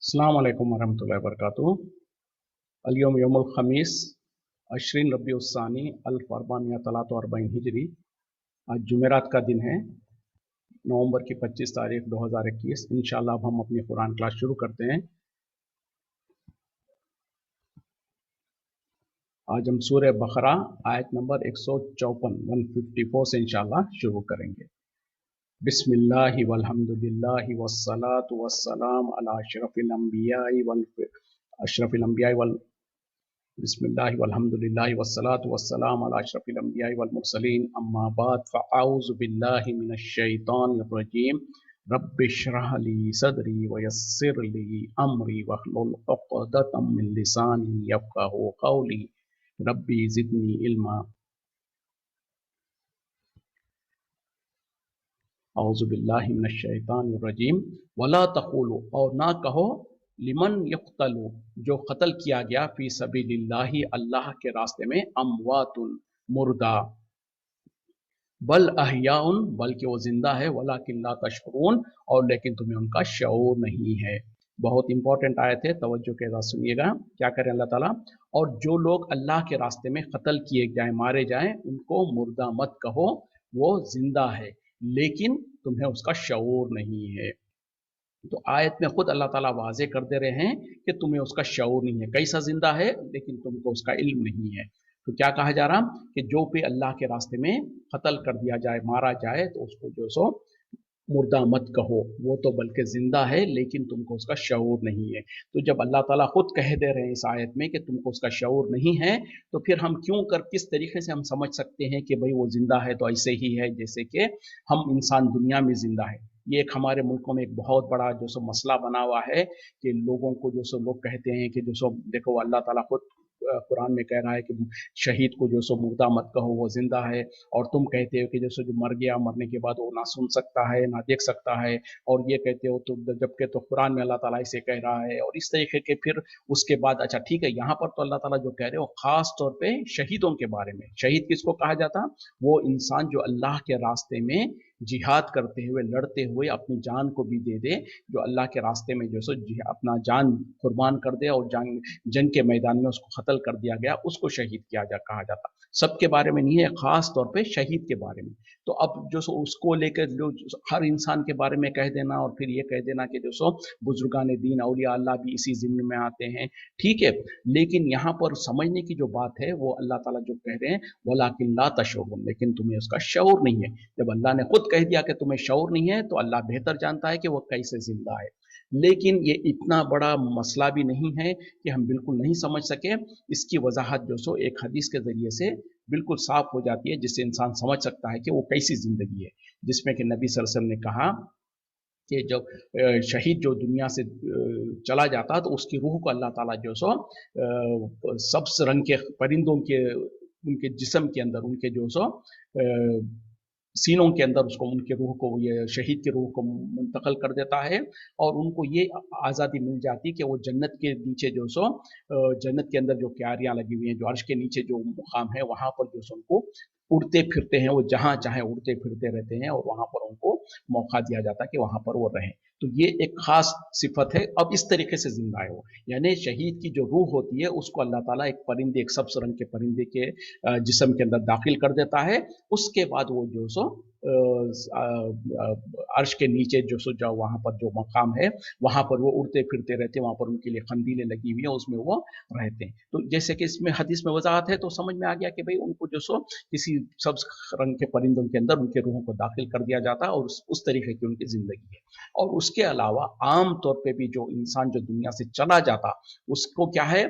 अस्सलाम वालेकुम वरहमतुल्लाहि वबरकातुहू। अल-यौम यौमुल खमीस अशरीन रबीउस्सानी अल्फ अर्बामिया तलात अरबाइन हिजरी। आज जुमेरात का दिन है, नवंबर की 25 तारीख 2021। इंशाअल्लाह अब हम अपनी कुरान क्लास शुरू करते हैं। आज हम सूरह बकरा आयत नंबर 154 से इंशाअल्लाह शुरू करेंगे। बिस्मिल्लाहि वल्हम्दुलिल्लाहि वस्सलातु वस्सलाम अला अशरफिल अंबियाई वल बिस्मिल्लाहि वल्हम्दुलिल्लाहि वस्सलातु वस्सलाम अला अशरफिल अंबियाई वल मुरसलीन अम्मा बाद फ़अऊज़ु बिल्लाहि मिनश शैतानिर रजीम रब्बिश्रह ली सदरी वयस्सिर ली अमरी वहलुल उक़दतम मिन लिसानी यफ़क़हू क़ौली रब्बी ज़िदनी इल्मा। औज़ु बिल्लाहि मिनश शैतानिर रजीम वला तक़ूलू, और ना कहो, लिमन यक़्तलू, जो कत्ल किया गया, फी सबीलिल्लाहि, अल्लाह के रास्ते में, अमवातुन, मुर्दा, बल अहयाउन, बल्कि वो जिंदा है, वलाकिन ला तशकुरून, और लेकिन तुम्हें उनका शऊर नहीं है। बहुत इंपॉर्टेंट आयत है, तवज्जो के साथ सुनिएगा। क्या करें अल्लाह ताला? और जो लोग अल्लाह के रास्ते में कत्ल किए जाएं, मारे जाएं, उनको मुर्दा मत कहो, वो जिंदा है, लेकिन तुम्हें उसका शऊर नहीं है। तो आयत में खुद अल्लाह ताला वाज़े कर दे रहे हैं कि तुम्हें उसका शऊर नहीं है। कैसा जिंदा है, लेकिन तुमको उसका इल्म नहीं है। तो क्या कहा जा रहा कि जो भी अल्लाह के रास्ते में कत्ल कर दिया जाए, मारा जाए, तो उसको जो सो मुर्दा मत कहो, वो तो बल्कि जिंदा है, लेकिन तुमको उसका शऊर नहीं है। तो जब अल्लाह ताला खुद कह दे रहे हैं इस आयत में कि तुमको उसका शऊर नहीं है, तो फिर हम किस तरीके से हम समझ सकते हैं कि भाई वो जिंदा है? तो ऐसे ही है जैसे कि हम इंसान दुनिया में जिंदा है। ये एक हमारे मुल्कों में एक बहुत बड़ा जो सो मसला बना हुआ है कि लोगों को जो सो लोग कहते हैं कि जो सो देखो अल्लाह ताला खुद कुरान में कह रहा है कि शहीद को जो सो मुर्दा मत कहो, वो जिंदा है, और तुम कहते हो कि जैसे जो मर गया, मरने के बाद वो ना सुन सकता है, ना देख सकता है, और ये कहते हो तो जबकि तो कुरान में अल्लाह ताला इसे कह रहा है। और इस तरीके के फिर उसके बाद अच्छा ठीक है, यहाँ पर तो अल्लाह ताला जो कह रहे हो खास तौर पे शहीदों के बारे में। शहीद किसको कहा जाता? वो इंसान जो अल्लाह के रास्ते में जिहाद करते हुए, लड़ते हुए अपनी जान को भी दे दे, जो अल्लाह के रास्ते में जो सो अपना जान कुर्बान कर दे और जंग के मैदान में उसको कत्ल कर दिया गया, उसको शहीद कहा जाता। सबके बारे में नहीं है, खास तौर पे शहीद के बारे में। तो अब जो सो उसको लेकर जो हर इंसान के बारे में कह देना और फिर ये कह देना कि जो सो बुजुर्गान दीन औलिया अल्लाह भी इसी जिम्मे में आते हैं, ठीक है। लेकिन यहाँ पर समझने की जो बात है वो अल्लाह ताला जो कह रहे हैं, वलाकिन ला तशऊरून, लेकिन तुम्हें उसका शऊर नहीं है। जब अल्लाह ने खुद कह दिया कि तुम्हें शऊर नहीं है, तो अल्लाह बेहतर जानता है कि वो कैसे जिंदा है। लेकिन ये इतना बड़ा मसला भी नहीं है कि हम बिल्कुल नहीं समझ सके। इसकी वजाहत जो सो एक हदीस के जरिए से बिल्कुल साफ हो जाती है, जिससे इंसान समझ सकता है कि वो कैसी जिंदगी है। जिसमें कि नबी सल्लल्लाहु अलैहि वसल्लम ने कहा कि जब शहीद जो दुनिया से चला जाता, तो उसकी रूह को अल्लाह ताला जो सो सब्ज रंग के परिंदों के उनके जिस्म के अंदर, उनके जो सो सीनों के अंदर उसको, उनके रूह को, ये शहीद की रूह को मुंतकिल कर देता है, और उनको ये आज़ादी मिल जाती कि वो जन्नत के नीचे जो सो जन्नत के अंदर जो क्यारियां लगी हुई हैं, जो अर्श के नीचे जो मुकाम है, वहां पर जो सो उनको उड़ते फिरते हैं, वो जहां चाहे उड़ते फिरते रहते हैं, और वहां पर उनको मौका दिया जाता है कि वहां पर वो रहें। तो ये एक खास सिफत है। अब इस तरीके से जिंदा है वो, यानी शहीद की जो रूह होती है उसको अल्लाह ताला एक परिंदे, एक सब्ज रंग के परिंदे के जिस्म के अंदर दाखिल कर देता है। उसके बाद वो जो सो अर्श के नीचे जो सो जो वहां पर जो मकाम है, वहां पर वो उड़ते फिरते रहते हैं, वहां पर उनके लिए खंदीलें लगी हुई हैं, उसमें वो रहते हैं। तो जैसे कि इसमें हदीस में वजाहत है, तो समझ में आ गया कि भाई उनको जो सो किसी सब्ज रंग के परिंदों के अंदर उनके रूहों को दाखिल कर दिया जाता है, और उस तरीके की उनकी जिंदगी है। और उसके अलावा आम तौर पे भी जो इंसान जो दुनिया से चला जाता, उसको क्या है,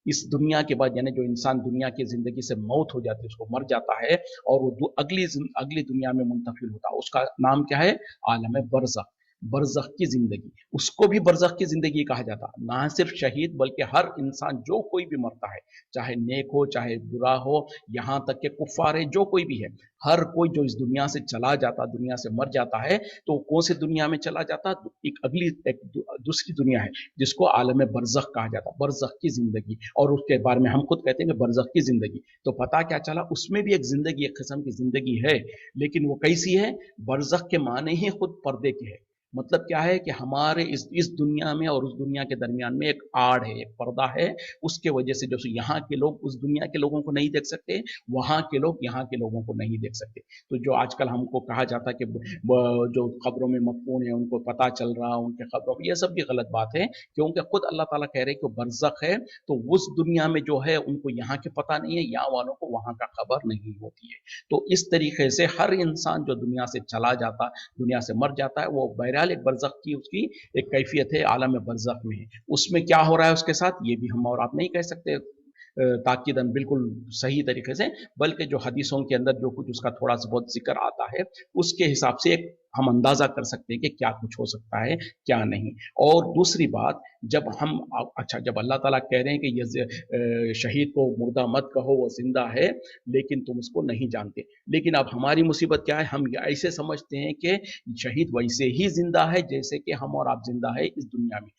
इस दुनिया के बाद, यानी जो इंसान दुनिया की जिंदगी से मौत हो जाती है, उसको मर जाता है, और वो अगली दुनिया में मुंतकिल होता है, उसका नाम क्या है? आलम बरज़ख, बरज़ख की जिंदगी। उसको भी बरज़ख की जिंदगी कहा जाता। ना सिर्फ शहीद, बल्कि हर इंसान जो कोई भी मरता है, चाहे नेक हो चाहे बुरा हो, यहाँ तक के कुफ्फार है, जो कोई भी है, हर कोई जो इस दुनिया से चला जाता, दुनिया से मर जाता है, तो कौन सी दुनिया में चला जाता? एक दूसरी दुनिया है, जिसको आलम बरज़ख कहा जाता, बरज़ख की जिंदगी। और उसके बारे में हम खुद कहते हैं कि बरज़ख की जिंदगी। तो पता क्या चला, उसमें भी एक जिंदगी, एक किस्म की जिंदगी है, लेकिन वो कैसी है? बरज़ख के माने ही खुद पर्दे के है। मतलब क्या है कि हमारे इस दुनिया में और उस दुनिया के दरमियान में एक आड़ है, एक पर्दा है। उसके वजह से जो यहाँ के लोग उस दुनिया के लोगों को नहीं देख सकते, वहाँ के लोग यहाँ के लोगों को नहीं देख सकते। तो जो आजकल हमको कहा जाता है कि जो खबरों में मकबून है उनको पता चल रहा, उनके खबरों में, ये सब भी गलत बात है, क्योंकि खुद अल्लाह ताला कह रहे हैं कि बरज़ख है, तो उस दुनिया में जो है उनको यहाँ के पता नहीं है, यहाँ वालों को वहाँ का खबर नहीं होती है। तो इस तरीके से हर इंसान जो दुनिया से चला जाता, दुनिया से मर जाता है, वो बहरहाल एक बरज़ख की उसकी एक कैफियत है, आलम बरज़ख में है। उसमें क्या हो रहा है उसके साथ, ये भी हम और आप नहीं कह सकते ताकीदन बिल्कुल सही तरीके से, बल्कि जो हदीसों के अंदर जो कुछ उसका थोड़ा सा बहुत जिक्र आता है, उसके हिसाब से एक हम अंदाजा कर सकते हैं कि क्या कुछ हो सकता है, क्या नहीं। और दूसरी बात, जब हम अच्छा, जब अल्लाह ताला कह रहे हैं कि ये शहीद को मुर्दा मत कहो, वो जिंदा है, लेकिन तुम उसको नहीं जानते। लेकिन अब हमारी मुसीबत क्या है, हम ऐसे समझते हैं कि शहीद वैसे ही जिंदा है जैसे कि हम और आप जिंदा है इस दुनिया में।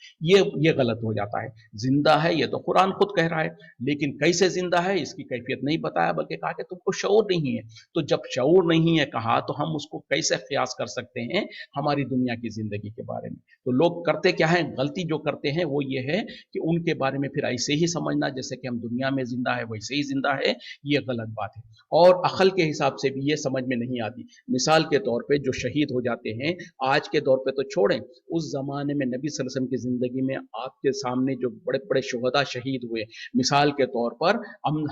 ये गलत हो जाता है। जिंदा है ये तो कुरान खुद कह रहा है, लेकिन कैसे जिंदा है इसकी कैफियत नहीं बताया, बल्कि कहा कि तुमको शऊर नहीं है। तो जब शऊर नहीं है कहा, तो हम उसको कैसे कयास कर सकते हैं हमारी दुनिया की जिंदगी के बारे में। तो लोग करते क्या है, गलती जो करते हैं वो ये है कि उनके बारे में फिर ऐसे ही समझना जैसे कि हम दुनिया में जिंदा है वैसे ही जिंदा है। ये गलत बात है, और अकल के हिसाब से भी ये समझ में नहीं आती। मिसाल के तौर पे जो शहीद हो जाते हैं आज के दौर पे तो छोड़ें, उस जमाने में नबी सल्लल्लाहु अलैहि वसल्लम की जिंदगी में आपके सामने जो बड़े बड़े शुहदा शहीद हुए, मिसाल के तौर पर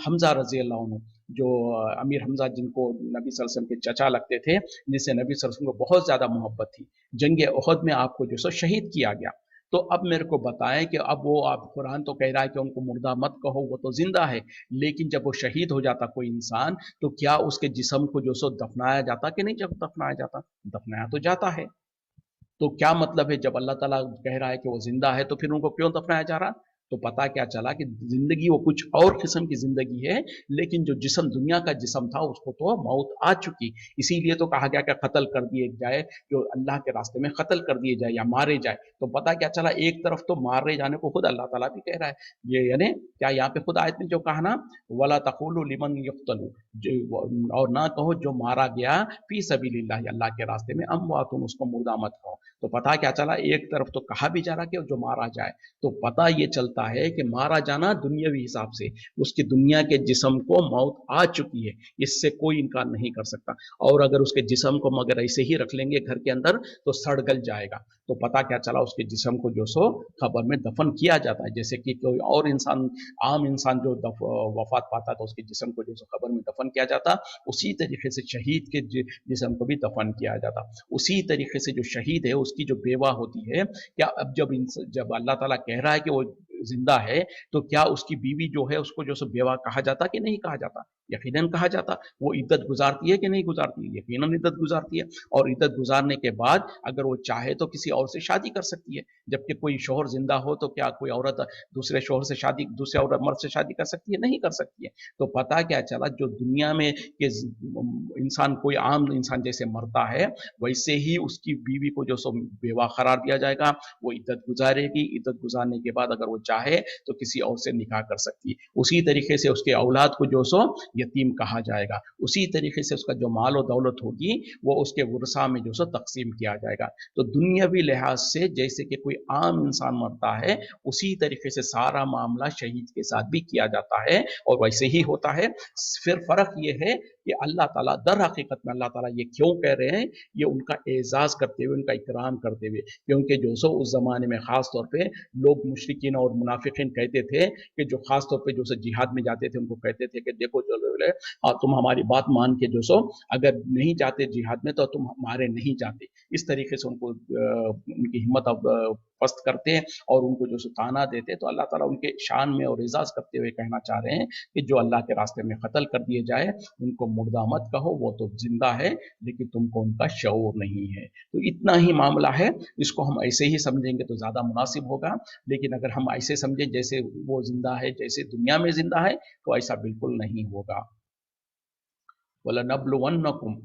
हमजा रजी अल्लाह अन्हु, जो अमीर हमजा, जिनको नबी सल्लल्लाहु अलैहि वसल्लम के चचा लगते थे, जिससे नबी सल्लल्लाहु अलैहि वसल्लम को बहुत ज्यादा मोहब्बत थी, जंग उहद में आपको जो सो शहीद किया गया। तो अब मेरे को बताएं कि अब वो, आप कुरान तो कह रहा है कि उनको मुर्दा मत कहो, वो तो जिंदा है, लेकिन जब वो शहीद हो जाता कोई इंसान, तो क्या उसके जिस्म को जो सो दफनाया जाता कि नहीं, जब दफनाया जाता, दफनाया तो जाता है। तो क्या मतलब है, जब अल्लाह ताला कह रहा है कि वो जिंदा है, तो फिर उनको क्यों दफनाया जा रहा? तो पता क्या चला कि जिंदगी वो कुछ और किस्म की जिंदगी है, लेकिन जो जिस्म दुनिया का जिस्म था उसको तो मौत आ चुकी। इसीलिए तो कहा गया कि कत्ल कर दिए जाए, जो अल्लाह के रास्ते में कत्ल कर दिए जाए या मारे जाए। तो पता क्या चला, एक तरफ तो मारे जाने को खुद अल्लाह ताला भी कह रहा है, ये यानी क्या, यहाँ पे खुद आयत में जो कहा ना, वला तकुलु लिमन युक्तलु, और ना कहो जो मारा गया फी सबीलिल्लाह, अल्लाह के रास्ते में, अमवातुन, उसको मुर्दा मत कहो। तो पता क्या चला, एक तरफ तो कहा भी जा रहा कि जो मारा जाए, तो पता ये चलता है कि मारा जाना दुनियावी हिसाब से, उसकी दुनिया के जिस्म को मौत आ चुकी है, इससे कोई इनकार नहीं कर सकता। और अगर उसके जिस्म को मगर ऐसे ही रख लेंगे घर के अंदर, तो सड़ गल जाएगा। तो पता क्या चला, उसके जिस्म को जो सो खबर में दफन किया जाता है, जैसे कि कोई और इंसान, आम इंसान जो वफात पाता तो उसके जिस्म को जो सो खबर में दफन किया जाता, उसी तरीके से शहीद के जिस्म को भी दफन किया जाता। उसी तरीके से जो शहीद है उसकी जो बेवा होती है, क्या अब जब अल्लाह ताला कह रहा है कि वो जिंदा है, तो क्या उसकी बीवी जो है उसको जो सो बेवा कहा जाता कि नहीं कहा जाता? यकीनन कहा जाता। वो इद्दत गुजारती है कि नहीं गुजारती? यकीनन इद्दत गुजारती है। और इद्दत गुजारने के बाद अगर वो चाहे तो किसी और से शादी कर सकती है। जबकि कोई शोहर जिंदा हो तो क्या कोई औरत दूसरे शोहर से शादी, दूसरे औरत मर्द से शादी कर सकती है? नहीं कर सकती है। तो पता क्या चला, जो दुनिया में के इंसान, कोई आम इंसान जैसे मरता है, वैसे ही उसकी बीवी को जो सो बेवा करार दिया जाएगा। वो इद्दत गुजारेगी, इद्दत गुजारने के बाद अगर वो चाहे तो किसी और से निकाह कर सकती है। उसी तरीके से उसके औलाद को जो सो यतीम कहा जाएगा। उसी तरीके से उसका जो माल और दौलत होगी वो उसके वर्सा में जो सो तकसीम किया जाएगा। तो दुनियावी लिहाज से जैसे कि कोई आम इंसान मरता है, उसी तरीके से सारा मामला शहीद के साथ भी किया जाता है, और वैसे ही होता है। फिर फर्क ये है कि अल्लाह ताला, दर हकीकत में अल्लाह ताला ये क्यों कह रहे हैं, ये उनका एजाज करते हुए, उनका इकराम करते हुए, क्योंकि जो सो उस जमाने में खास तौर पे लोग मुशरिकीन और मुनाफिकीन कहते थे कि जो खास तौर पे जो सो जिहाद में जाते थे, उनको कहते थे कि देखो जो तुम हमारी बात मान के जो सो अगर नहीं जाते जिहाद में, तो तुम हमारे नहीं जाते। इस तरीके से उनको उनकी हिम्मत अब पस्त करते हैं और उनको जो सो ताना देते हैं। तो अल्लाह ताला उनके शान में और एजाज करते हुए कहना चाह रहे हैं कि जो अल्लाह के रास्ते में कत्ल कर दिए जाए, उनको मुर्दा मत कहो, वो तो जिंदा है, लेकिन तुमको उनका शऊर नहीं है। तो इतना ही मामला है। इसको हम ऐसे ही समझेंगे तो ज्यादा मुनासिब होगा, लेकिन अगर हम ऐसे समझें जैसे वो जिंदा है, जैसे दुनिया में जिंदा है, तो ऐसा बिल्कुल नहीं होगा। वलनब्लुवन्नकुम,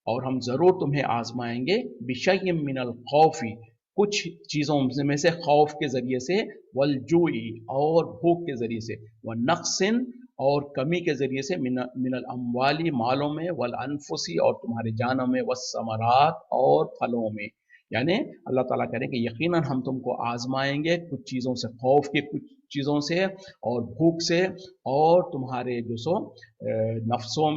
और हम जरूर तुम्हें आजमाएंगे, बिशय्यिम मिनल खौफी, कुछ चीजों में से, खौफ के जरिए से, वलजुई, और भूख के जरिए से, व नक्सिन, और कमी के जरिए से, मिनल अम्वाली, मालों में, वल अनफुसी, और तुम्हारे जानों में, वसमरात, और फलों में। यानी अल्लाह ताला कह रहे हैं कि यकीनन हम तुमको आजमाएंगे कुछ चीज़ों से, खौफ की कुछ चीज़ों से और भूख से, और तुम्हारे जो सो नफ्सों,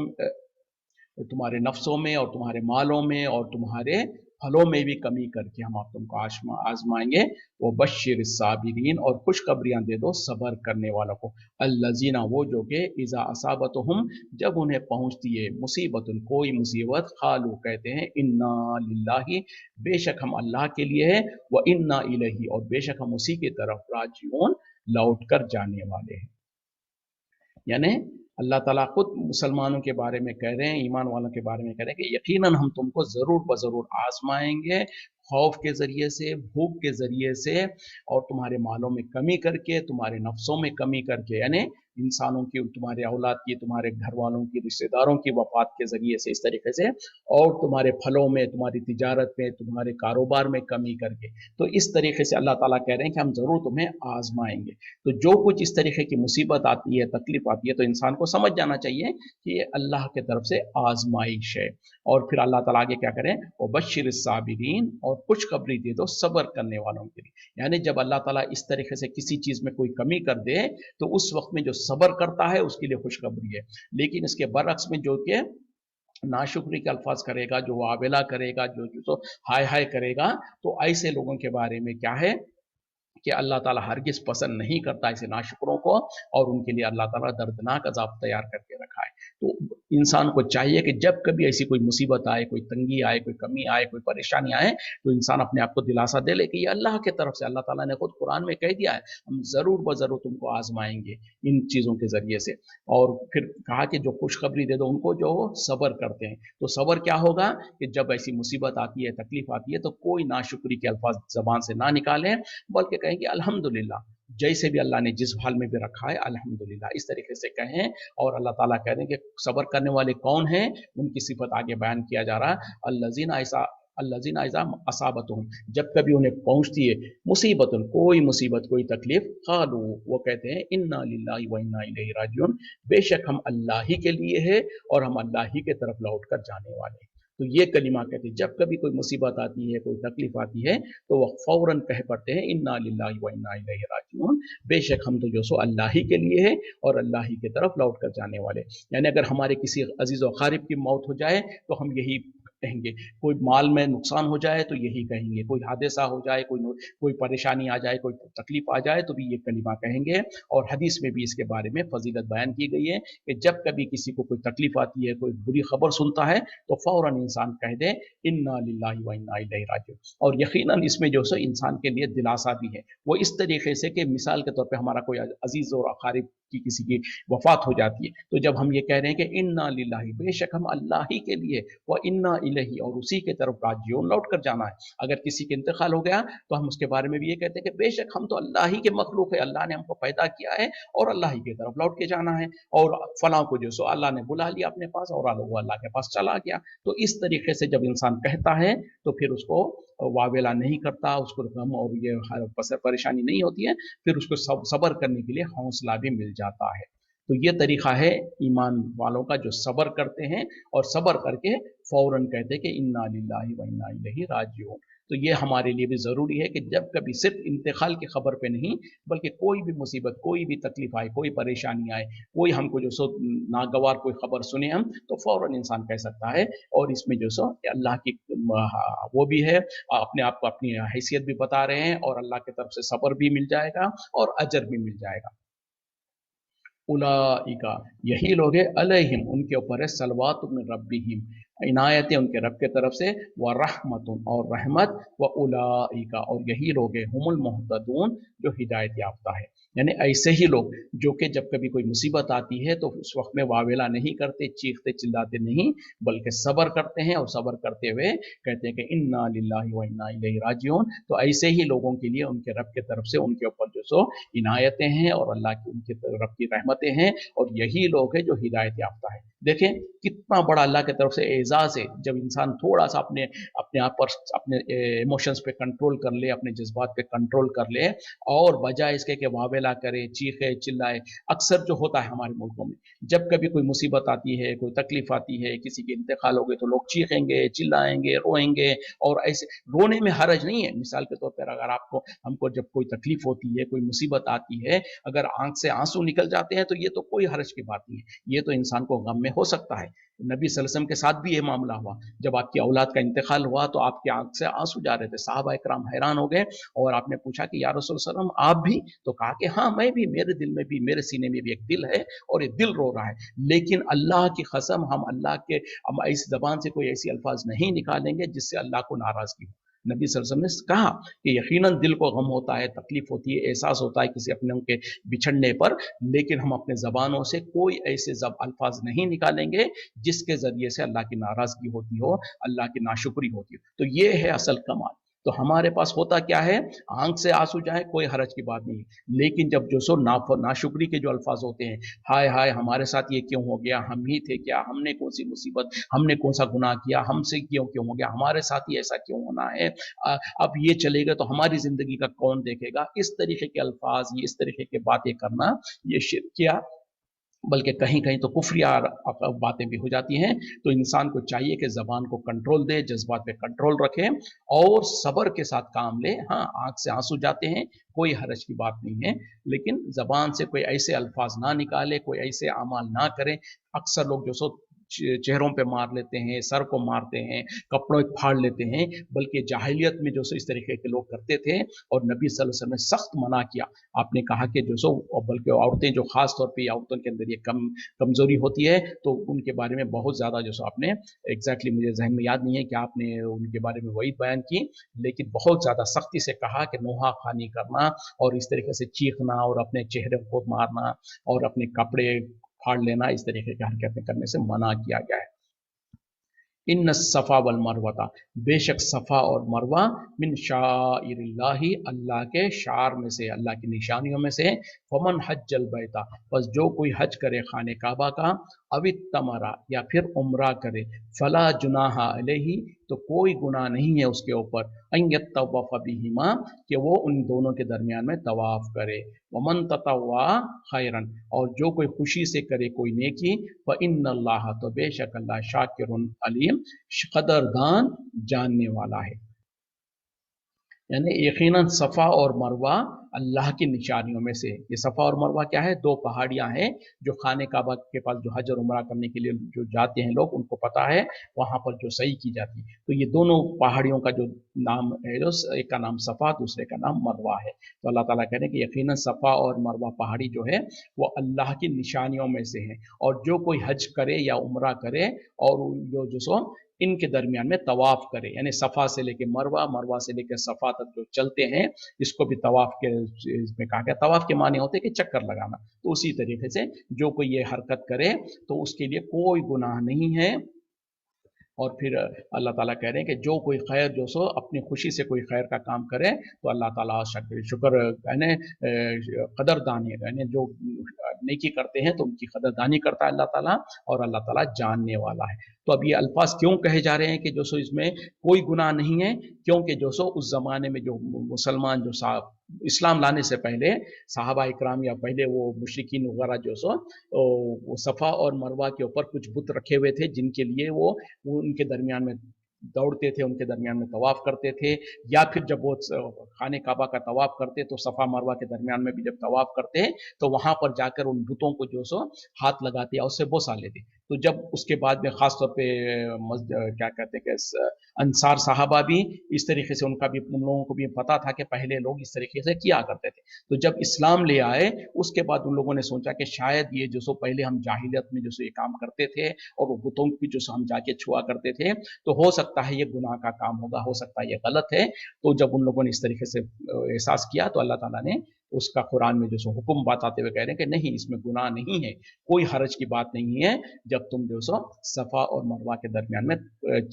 तुम्हारे नफ्सों में और तुम्हारे मालों में और तुम्हारे फलों में भी कमी करके हम आप तुमको आजमाएंगे। वो बशिर साबिरीन, और खुशखबरियां दे दो सबर करने वालों को। अल्लजीना, वो जो के इज़ा असाबतहुम, जब उन्हें पहुंचती है मुसीबतुन, कोई मुसीबत, खालू, कहते हैं इन्ना लिल्लाही, बेशक हम अल्लाह के लिए है, व इन्ना इलैहि, और बेशक हम उसी की तरफ राजिऊन, लौट कर जाने वाले हैं। यानी अल्लाह ताला खुद मुसलमानों के बारे में कह रहे हैं, ईमान वालों के बारे में कह रहे हैं कि यकीनन हम तुमको ज़रूर ब ज़रूर आजमाएंगे, खौफ के ज़रिए से, भूख के ज़रिए से, और तुम्हारे मालों में कमी करके, तुम्हारे नफ्सों में कमी करके, यानी इंसानों की, तुम्हारे औलाद की, तुम्हारे घर वालों की, रिश्तेदारों की वफात के ज़रिए से, इस तरीके से, और तुम्हारे फलों में, तुम्हारी तिजारत में, तुम्हारे कारोबार में कमी करके। तो इस तरीके से अल्लाह ताला कह रहे हैं कि हम ज़रूर तुम्हें आजमाएंगे। तो जो कुछ इस तरीके की मुसीबत आती है, तकलीफ आती है, तो इंसान को समझ जाना चाहिए कि ये अल्लाह की तरफ से आजमाइश है। और फिर अल्लाह ताला आगे क्या करें, वो बशिर साबिरीन, और खुशखबरी दे दो सब्र करने वालों के लिए। यानी जब अल्लाह ताला इस तरीके से किसी चीज़ में कोई कमी कर दे, तो उस वक्त में जो सब्र करता है उसके लिए खुशखबरी है। लेकिन इसके बरअक्स में जो कि नाशुक्री के अल्फाज करेगा, जो वावेला करेगा, जो तो हाय हाय करेगा, तो ऐसे लोगों के बारे में क्या है कि अल्लाह ताला हरगिज़ पसंद नहीं करता ऐसे नाशुकरों को, और उनके लिए अल्लाह ताला दर्दनाक अज़ाब तैयार करके रखा है। तो इंसान को चाहिए कि जब कभी ऐसी कोई मुसीबत आए, कोई तंगी आए, कोई कमी आए, कोई परेशानी आए, तो इंसान अपने आप को दिलासा दे ले कि ये अल्लाह की तरफ से, अल्लाह ताला ने खुद कुरान में कह दिया है, हम ज़रूर ब ज़रूर तुमको आजमाएंगे इन चीज़ों के ज़रिए से। और फिर कहा कि जो खुशखबरी दे दो उनको जो सब्र करते हैं। तो सब्र क्या होगा कि जब ऐसी मुसीबत आती है, तकलीफ आती है, तो कोई नाशुक्री के अल्फाज ज़बान से ना निकालें, बल्कि कहें कि अल्हम्दुलिल्लाह, जैसे भी अल्लाह ने जिस हाल में भी रखा है, अल्हम्दुलिल्लाह, इस तरीके से कहें। और अल्लाह ताला कह रहे हैं कि सब्र करने वाले कौन हैं, उनकी सिफत आगे बयान किया जा रहा है। अल्लज़ीना इज़ा असाबतहुम, जब कभी उन्हें पहुंचती है मुसीबत, कोई मुसीबत, कोई तकलीफ, क़ालू, वो कहते हैं इन्ना लिल्लाहि व इन्ना इलैहि राजिऊन, बेशक हम अल्लाह ही के लिए है और हम अल्लाह ही के तरफ लौट कर जाने वाले हैं। तो ये कलिमा कहते हैं, जब कभी कोई मुसीबत आती है, कोई तकलीफ आती है, तो वह फौरन कह पड़ते हैं इन्ना लिल्लाहि व इन्ना इलैहि राजिऊन, बेशक हम तो जो सो अल्लाह ही के लिए है और अल्लाह ही की तरफ लौट कर जाने वाले। यानी अगर हमारे किसी अजीज व खारिब की मौत हो जाए तो हम यही कहेंगे, कोई माल में नुकसान हो जाए तो यही कहेंगे, कोई हादसा हो जाए, कोई परेशानी आ जाए, कोई तकलीफ आ जाए, तो भी ये कलिमा कहेंगे। और हदीस में भी इसके बारे में फजीलत बयान की गई है कि जब कभी किसी को कोई तकलीफ आती है, कोई बुरी खबर सुनता है, तो फौरन इंसान कह दे इन्ना लिल्लाहि व इन्ना इलैहि राजिऊन। और यकीनन इसमें जो सो इंसान के लिए दिलासा भी है, वो इस तरीके से कि मिसाल के तौर पे हमारा कोई अजीज और अकारिब की किसी की वफात हो जाती है, तो जब हम ये कह रहे हैं कि इन्ना लिल्लाहि, बेशक हम अल्लाह ही के लिए, व इन्ना इलैहि, और उसी के तरफ राजिऊन, लौट कर जाना है। अगर किसी के इंतकाल हो गया तो हम उसके बारे में भी ये कहते हैं कि बेशक हम तो अल्लाह ही के मखलूक है, अल्लाह ने हमको पैदा किया है और अल्लाह ही की तरफ लौट के जाना है। और फलां को जो सो अल्लाह ने बुला लिया अपने पास और वो अल्लाह के पास चला गया। तो इस तरीके से जब इंसान कहता है तो फिर उसको वावेला नहीं करता, उसको गम और ये परेशानी नहीं होती है, फिर उसको सब्र करने के लिए हौसला भी मिल जाता है। तो ये तरीका है ईमान वालों का, जो सब्र करते हैं और सब्र करके फौरन कहते हैं कि इन्ना लिल्लाहि व इन्ना इलैहि राजिऊन। तो ये हमारे लिए भी ज़रूरी है कि जब कभी सिर्फ इंतकाल की खबर पे नहीं, बल्कि कोई भी मुसीबत, कोई भी तकलीफ आए, कोई परेशानी आए, कोई हमको जो सो नागवार कोई खबर सुने हम, तो फौरन इंसान कह सकता है। और इसमें जो सो अल्लाह की वो भी है, अपने आप को अपनी हैसियत भी बता रहे हैं, और अल्लाह की तरफ से सब्र भी मिल जाएगा और अजर भी मिल जाएगा। उलाइका, यही लोग हैं, अलैहिम, उनके ऊपर है, सलवात मिन रब्बिहिम, इनायतें उनके रब के तरफ से, व रहमतुन, और रहमत, व उलाइका, और यही लोग हैं, हुमुल मुहतदून, जो हिदायत याफ्ता है। यानी ऐसे ही लोग जो कि जब कभी कोई मुसीबत आती है तो उस वक्त में वावेला नहीं करते, चीखते चिल्लाते नहीं, बल्कि सब्र करते हैं, और सब्र करते हुए कहते हैं कि इन्ना लिल्लाहि व इन्ना इलैहि राजिऊन। तो ऐसे ही लोगों के लिए उनके रब की तरफ से उनके ऊपर जो सो इनायतें हैं और अल्लाह की, उनके रब की रहमतें हैं, और यही लोग हैं जो हिदायत याफ्ता है। देखें कितना बड़ा अल्लाह की तरफ से एजाज़ है, जब इंसान थोड़ा सा अपने अपने आप पर, अपने इमोशंस पे कंट्रोल कर ले, अपने जज्बात पे कंट्रोल कर ले, और बजाय इसके कि वावेला मैला करे, चीखे चिल्लाए। अक्सर जो होता है हमारे मुल्कों में, जब कभी कोई मुसीबत आती है, कोई तकलीफ आती है, किसी के इंतकाल हो गए, तो लोग चीखेंगे, चिल्लाएंगे, रोएंगे। और ऐसे रोने में हरज नहीं है। मिसाल के तौर पर अगर आपको हमको जब कोई तकलीफ होती है, कोई मुसीबत आती है, अगर आंख से आंसू निकल जाते हैं तो ये तो कोई हरज की बात नहीं है, ये तो इंसान को गम में हो सकता है। नबी सल्लल्लाहु अलैहि वसल्लम के साथ भी ये मामला हुआ, जब आपकी औलाद का इंतकाल हुआ तो आपकी आंख से आंसू जा रहे थे, सहाबा इकराम हैरान हो गए और आपने पूछा कि या रसूल सल्लम आप भी? तो कहा कि हाँ मैं भी, मेरे दिल में भी, मेरे सीने में भी एक दिल है और ये दिल रो रहा है, लेकिन अल्लाह की कसम हम इस जबान से कोई ऐसी अल्फाज नहीं निकालेंगे जिससे अल्लाह को नाराजगी हो। नबी सल्लल्लाहु अलैहि वसल्लम ने कहा कि यकीनन दिल को गम होता है, तकलीफ होती है, एहसास होता है किसी अपने के बिछड़ने पर, लेकिन हम अपने जबानों से कोई ऐसे अल्फाज नहीं निकालेंगे जिसके जरिए से अल्लाह की नाराजगी होती हो, अल्लाह की नाशुक्री होती हो। तो ये है असल कमाल। तो हमारे पास होता क्या है, आंख से आंसू जाए कोई हरज की बात नहीं, लेकिन जब जो सो नाशुक्री के जो अल्फाज होते हैं, हाय हाय हमारे साथ ये क्यों हो गया, हम ही थे क्या, हमने कौन सी मुसीबत, हमने कौन सा गुनाह किया, हमसे क्यों क्यों हो गया, हमारे साथ ही ऐसा क्यों होना है, अब ये चलेगा तो हमारी जिंदगी का कौन देखेगा, इस तरीके के अल्फाज, ये इस तरीके की बातें करना, ये शिर्किया, बल्कि कहीं कहीं तो कुफरिया बातें भी हो जाती हैं। तो इंसान को चाहिए कि ज़बान को कंट्रोल दे, जज्बात पे कंट्रोल रखे और सब्र के साथ काम ले। हाँ, आंख से आंसू जाते हैं, कोई हरज की बात नहीं है, लेकिन ज़बान से कोई ऐसे अल्फाज ना निकाले, कोई ऐसे अमाल ना करे। अक्सर लोग जो सो चेहरों पे मार लेते हैं, सर को मारते हैं, कपड़ों को फाड़ लेते हैं, बल्कि जाहिलियत में जो सो इस तरीके के लोग करते थे और नबी सल्लल्लाहु अलैहि वसल्लम ने सख्त मना किया। आपने कहा कि जो सो, बल्कि औरतें जो खास तौर पे औरतों के अंदर ये कमजोरी होती है, तो उनके बारे में बहुत ज्यादा जो सो आपने एग्जैक्टली मुझे जहन में याद नहीं है कि आपने उनके बारे में वही बयान की, लेकिन बहुत ज्यादा सख्ती से कहा कि नोहा खानी करना और इस तरीके से चीखना और अपने चेहरे को मारना और अपने कपड़े फाड़ लेना, इस तरीके की हरकतें करने से मना किया गया है। इन सफ़ा वल मरवता, बेशक सफ़ा और मरवा मिन शाइरिल्लाहि, अल्लाह के शार में से, अल्लाह की निशानियों में से। फमन हज्जल बैता, बस जो कोई हज करे खाने काबा का, अवित तमरा या फिर उम्रा करे, फला जुनाहा अलैहि, तो कोई गुनाह नहीं है उसके ऊपर, अन यतवफ़ बिहिमा, कि वो उन दोनों के दरमियान में तवाफ करे। वमन ततव्वा खैरन, और जो कोई खुशी से करे कोई नेकी, फ इन्नल्लाह, तो बेशक अल्लाह शाकिरुन अलीम, कदरदान जानने वाला है। यानी यकीनन सफ़ा और मरवा अल्लाह की निशानियों में से। ये सफ़ा और मरवा क्या है, दो पहाड़ियां हैं जो खाने काबा के पास जो हज और उमरा करने के लिए जो जाते हैं लोग, उनको पता है वहां पर जो सही की जाती है। तो ये दोनों पहाड़ियों का जो नाम है, जो एक का नाम सफ़ा, दूसरे का नाम मरवा है। तो अल्लाह ताला कह रहे हैं कि यकीनन सफ़ा और मरवा पहाड़ी जो है वो अल्लाह की निशानियों में से है, और जो कोई हज करे या उमरा करे और जो सो इनके दरमियान में तवाफ करे, यानी सफ़ा से लेके मरवा, मरवा से लेके सफ़ा तक जो चलते हैं, इसको भी तवाफ के इसमें कहा गया। तवाफ के माने होते हैं कि चक्कर लगाना। तो उसी तरीके से जो कोई ये हरकत करे तो उसके लिए कोई गुनाह नहीं है। और फिर अल्लाह ताला कह रहे हैं कि जो कोई खैर जो सो अपनी खुशी से कोई खैर का काम करे तो अल्लाह ताला शुक्र यानी कदरदानी, यानी जो नेकी करते हैं तो उनकी कदरदानी करता है अल्लाह ताला, और अल्लाह ताला जानने वाला है। तो अब ये अल्फाज क्यों कहे जा रहे हैं कि जो सो इसमें कोई गुनाह नहीं है, क्योंकि जो सो उस ज़माने में जो मुसलमान जो साहब इस्लाम लाने से पहले साहबा इकराम या पहले वो मुशरिकीन वगैरह जो सो वो सफ़ा और मरवा के ऊपर कुछ बुत रखे हुए थे, जिनके लिए वो उनके दरमियान में दौड़ते थे, उनके दरमियान में तवाफ करते थे, या फिर जब वो खाने काबा का तवाफ करते तो सफ़ा मरवा के दरमियान में भी जब तवाफ करते तो वहां पर जाकर उन बुतों को जो सो हाथ लगाते या उससे बोसा लेते। तो जब उसके बाद में खासतौर पे क्या कहते हैं कि अंसार साहबा भी इस तरीके से, उनका भी, उन लोगों को भी पता था कि पहले लोग इस तरीके से किया करते थे। तो जब इस्लाम ले आए उसके बाद उन लोगों ने सोचा कि शायद ये जो सो पहले हम जाहिलियत में जो सो ये काम करते थे और वो बुतों की जो सो हम जाके छुआ करते थे, तो हो सकता है ये गुनाह का काम होगा, हो सकता है ये गलत है। तो जब उन लोगों ने इस तरीके से एहसास किया तो अल्लाह ताला ने उसका कुरान में जो सो हुक्म बताते हुए कह रहे हैं कि नहीं, इसमें गुनाह नहीं है, कोई हरज की बात नहीं है जब तुम जो सो सफ़ा और मरवा के दरमियान में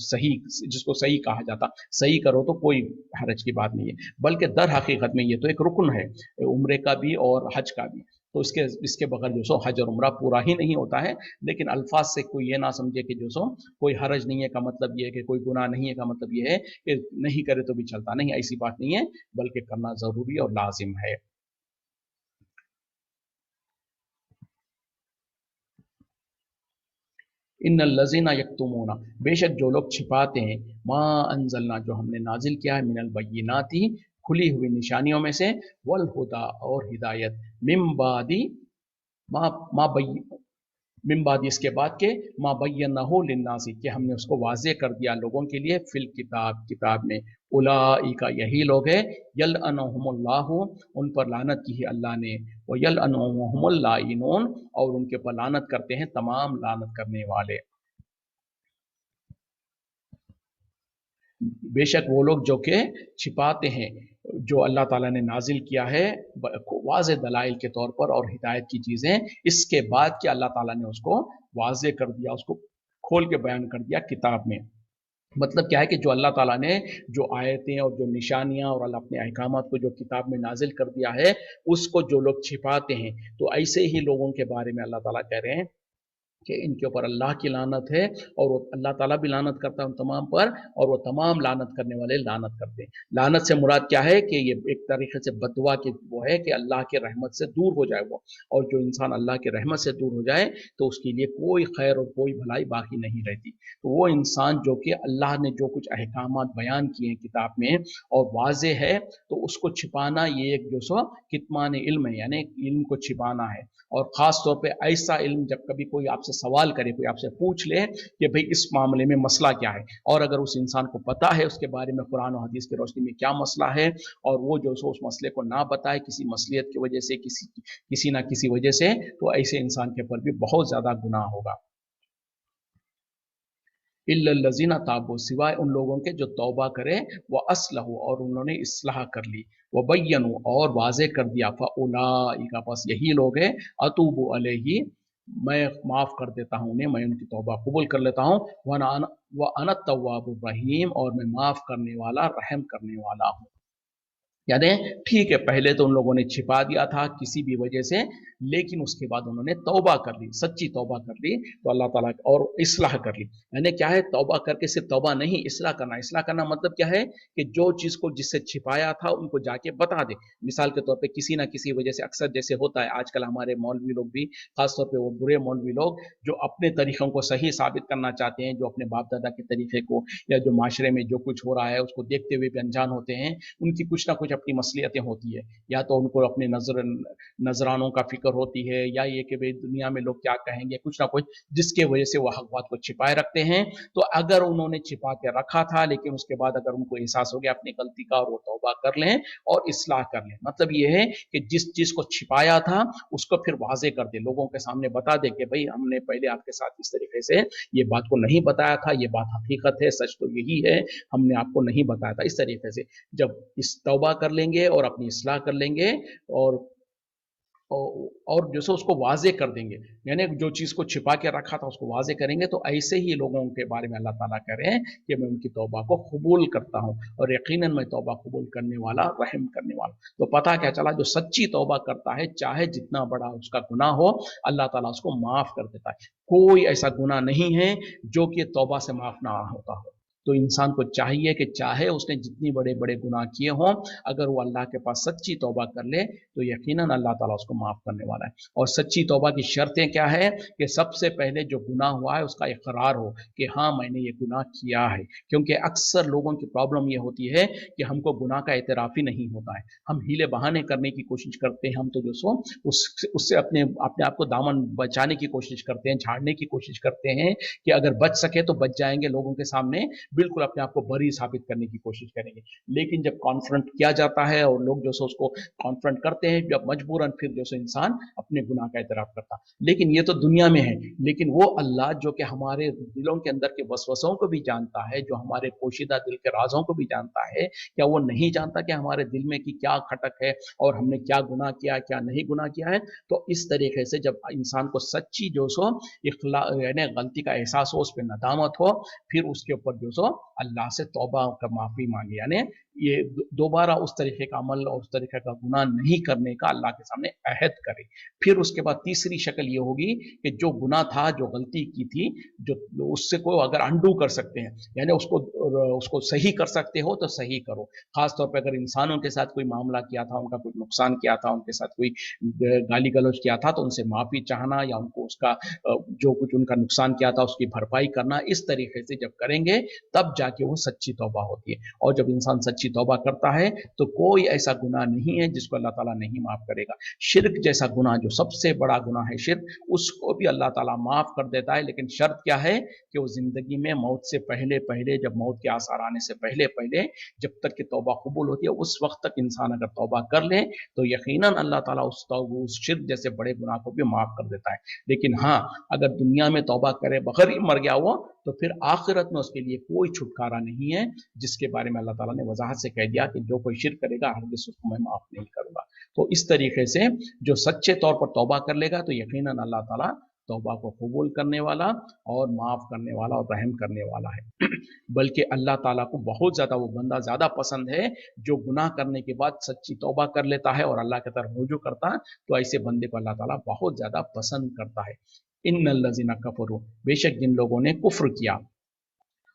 सही, जिसको सही कहा जाता, सही करो तो कोई हरज की बात नहीं है। बल्कि दर हकीकत में ये तो एक रुकन है उम्रे का भी और हज का भी। तो इसके बगैर जो सो हज और उम्रा पूरा ही नहीं होता है। लेकिन अल्फाज से कोई ये ना समझे कि जो सो कोई हरज नहीं है का मतलब ये है कि कोई गुनाह नहीं है का मतलब ये है कि नहीं करे तो भी चलता, नहीं, ऐसी बात नहीं है, बल्कि करना जरूरी और लाजिम है। इन लजीना यक्तुमूना, बेशक जो लोग छिपाते हैं, माँ अनजलना, जो हमने नाजिल किया है, मिनल बय्यिनाती, खुली हुई निशानियों में से, वल हुदा, और हिदायत, मिम बादी, मा मा मिम्बाद, इसके बाद के, मा बय्यनाहु लिन्नासी, कि हमने उसको वाज़े कर दिया लोगों के लिए, फिल किताब, किताब में, उलाइका, यही लोग हैं, यलअनहुमुल्लाहु, उन पर लानत की है अल्लाह ने, व यलअनहुमुल लाइनून, और उनके पर लानत करते हैं तमाम लानत करने वाले। बेशक वो लोग जो कि छिपाते हैं जो अल्लाह ताला ने नाजिल किया है वाज़े दलाइल के तौर पर और हिदायत की चीज़ें, इसके बाद कि अल्लाह ताला ने उसको वाज़े कर दिया, उसको खोल के बयान कर दिया किताब में। मतलब क्या है कि जो अल्लाह ताला ने जो आयतें और जो निशानियां और अल्लाह अपने अहकामात को जो किताब में नाजिल कर दिया है, उसको जो लोग छिपाते हैं, तो ऐसे ही लोगों के बारे में अल्लाह ताला कह रहे हैं कि इनके ऊपर अल्लाह की लानत है, और वो अल्लाह ताला भी लानत करता है उन तमाम पर, और वो तमाम लानत करने वाले लानत करते हैं। लानत से मुराद क्या है कि ये एक तरीके से बदुआ की वो है कि अल्लाह के रहमत से दूर हो जाए वो, और जो इंसान अल्लाह के रहमत से दूर हो जाए तो उसके लिए कोई खैर और कोई भलाई बाकी नहीं रहती। तो वो इंसान जो कि अल्लाह ने जो कुछ अहकामात बयान किए हैं किताब में और वाजे है, तो उसको छिपाना ये एक जो सो कितमान इल्म है, यानी इल्म को छिपाना है। और ख़ास तौर पे ऐसा इल्म जब कभी कोई आपसे सवाल करे, कोई आपसे पूछ ले कि भाई इस मामले में मसला क्या है, और अगर उस इंसान को पता है उसके बारे में कुरान और हदीस की रोशनी में क्या मसला है, और वो जो सो उस मसले को ना बताए किसी मसलियत की वजह से, किसी ना किसी वजह से, तो ऐसे इंसान के ऊपर भी बहुत ज़्यादा गुनाह होगा। इल्लल्लज़ीना ताबू, सिवाय उन लोगों के जो तौबा करे, व अस्लहू, और उन्होंने इस्लाह कर ली, व बय्यनू, और वाज़े कर दिया, फ़उलाइका, बस यही लोग हैं, अतूबु अलैहि, मैं माफ़ कर देता हूँ उन्हें, मैं उनकी तौबा कबूल कर लेता हूँ, व अना तव्वाबुर रहीम, और मैं माफ़ करने वाला, रहम करने वाला हूँ। यानी ठीक है, पहले तो उन लोगों ने छिपा दिया था किसी भी वजह से, लेकिन उसके बाद उन्होंने तौबा कर ली, सच्ची तौबा कर ली, तो अल्लाह ताला और इस्लाह कर ली। यानी क्या है, तौबा करके सिर्फ तौबा नहीं, इस्लाह करना। इस्लाह करना मतलब क्या है कि जो चीज़ को जिससे छिपाया था उनको जाके बता दे। मिसाल के तौर पे किसी ना किसी वजह से, अक्सर जैसे होता है आजकल हमारे मौलवी लोग भी, खासतौर पे वो बुरे मौलवी लोग जो अपने तरीक़ों को सही साबित करना चाहते हैं, जो अपने बाप दादा के तरीक़े को या जो माशरे में जो कुछ हो रहा है उसको देखते हुए भी अनजान होते हैं, उनकी कुछ ना कुछ अपनी मसलियतें होती है। या तो उनको अपने नजरानों का फिक्र होती है, या ये कि भाई दुनिया में लोग क्या कहेंगे, कुछ ना कुछ, जिसके वजह से वो हक बात को छिपाए रखते हैं। तो अगर उन्होंने छिपा के रखा था, लेकिन उसके बाद अगर उनको एहसास हो गया अपनी गलती का, और वो तौबा कर लें और इस्लाह कर लें, मतलब ये है कि जिस चीज को छिपाया था उसको फिर वाजे कर दे, लोगों के सामने बता दे कि भाई हमने पहले आपके साथ इस तरीके से ये बात को नहीं बताया था, ये बात हकीकत है, सच तो यही है, हमने आपको नहीं बताया था। इस तरीके से जब इस तौबा कर लेंगे और अपनी इस्लाह कर लेंगे, और और जैसे उसको वाजे कर देंगे, यानी जो चीज़ को छिपा के रखा था उसको वाजे करेंगे, तो ऐसे ही लोगों के बारे में अल्लाह ताला कह रहे हैं कि मैं उनकी तौबा को कबूल करता हूँ, और यकीनन मैं तौबा कबूल करने वाला, रहम करने वाला। तो पता क्या चला, जो सच्ची तौबा करता है, चाहे जितना बड़ा उसका गुनाह हो, अल्लाह ताला उसको माफ़ कर देता है। कोई ऐसा गुनाह नहीं है जो कि तौबा से माफ़ ना होता हो। तो इंसान को चाहिए कि चाहे उसने जितनी बड़े बड़े गुनाह किए हों, अगर वो अल्लाह के पास सच्ची तौबा कर ले, तो यकीनन अल्लाह ताला उसको माफ़ करने वाला है। और सच्ची तौबा की शर्तें क्या है कि सबसे पहले जो गुनाह हुआ है उसका इकरार हो कि हाँ मैंने ये गुनाह किया है। क्योंकि अक्सर लोगों की प्रॉब्लम ये होती है कि हमको गुनाह का एतराफ़ ही नहीं होता है, हम हीले बहाने करने की कोशिश करते हैं, हम तो जो सो उससे अपने अपने आप को दामन बचाने की कोशिश करते हैं, झाड़ने की कोशिश करते हैं कि अगर बच सके तो बच जाएंगे, लोगों के सामने बिल्कुल अपने आप को बरी साबित करने की कोशिश करेंगे। लेकिन जब कॉन्फ्रंट किया जाता है और लोग जो सो उसको कॉन्फ्रंट करते हैं, जब मजबूरन फिर जो सो इंसान अपने गुनाह का एतराफ़ करता। लेकिन ये तो दुनिया में है, लेकिन वो अल्लाह जो कि हमारे दिलों के अंदर के वसवसों को भी जानता है, जो हमारे पोशीदा दिल के राज़ों को भी जानता है, क्या वो नहीं जानता कि हमारे दिल में की क्या खटक है और हमने क्या गुनाह किया है, क्या नहीं गुनाह किया है। तो इस तरीके से जब इंसान को सच्ची जो सो यानी गलती का एहसास हो, उस पर नदामत हो, फिर उसके ऊपर जो सो अल्लाह से तौबा कर माफ़ी मांगे, यानी ये दोबारा उस तरीके का अमल और उस तरीके का गुनाह नहीं करने का अल्लाह के सामने अहद करे। फिर उसके बाद तीसरी शक्ल ये होगी कि जो गुनाह था, जो गलती की थी, जो उससे को अगर अंडू कर सकते हैं, यानी उसको सही कर सकते हो तो सही करो। खास तौर पर अगर इंसानों के साथ कोई मामला किया था, उनका कोई नुकसान किया था, उनके साथ कोई गाली गलौज किया था, तो उनसे माफी चाहना या उनको उसका जो कुछ उनका नुकसान किया था उसकी भरपाई करना, इस तरीके से जब करेंगे तब जाके वो सच्ची तौबा होती है। और जब इंसान सच्ची तौबा करता है तो कोई ऐसा गुनाह नहीं है जिसको अल्लाह ताला नहीं माफ करेगा। शिर्क जैसा गुनाह जो सबसे बड़ा गुनाह है शिर्क, उसको भी अल्लाह ताला माफ कर देता है, लेकिन शर्त क्या है कि वो जिंदगी में मौत से पहले पहले, जब मौत के आसार आने से पहले पहले, जब तक कि तौबा कबूल होती है, उस वक्त तक इंसान अगर तौबा कर ले तो यकीनन अल्लाह ताला उस शिर्क जैसे बड़े गुनाह को भी माफ कर देता है। लेकिन हाँ, अगर दुनिया में तौबा करे बगैर ही मर गया वो, तो फिर आखिरत में उसके लिए कोई छुटकारा नहीं है, जिसके बारे में अल्लाह ताला ने वजाहत से कह दिया कि जो कोई शिर्क करेगा हरगिज़ उसको मैं माफ नहीं करूंगा। तो इस तरीके से जो सच्चे तौर पर तौबा कर लेगा तो यकीनन अल्लाह ताला तौबा को कबूल करने वाला और माफ करने वाला और रहम करने वाला है। बल्कि अल्लाह ताला को बहुत ज्यादा वो बंदा ज्यादा पसंद है जो गुनाह करने के बाद सच्ची तौबा कर लेता है और अल्लाह की तरफ रुजू करता है, तो ऐसे बंदे को अल्लाह ताला बहुत ज्यादा पसंद करता है। इन्नल्लज़ीना कफरू, बेशक जिन लोगों ने कुफ्र किया,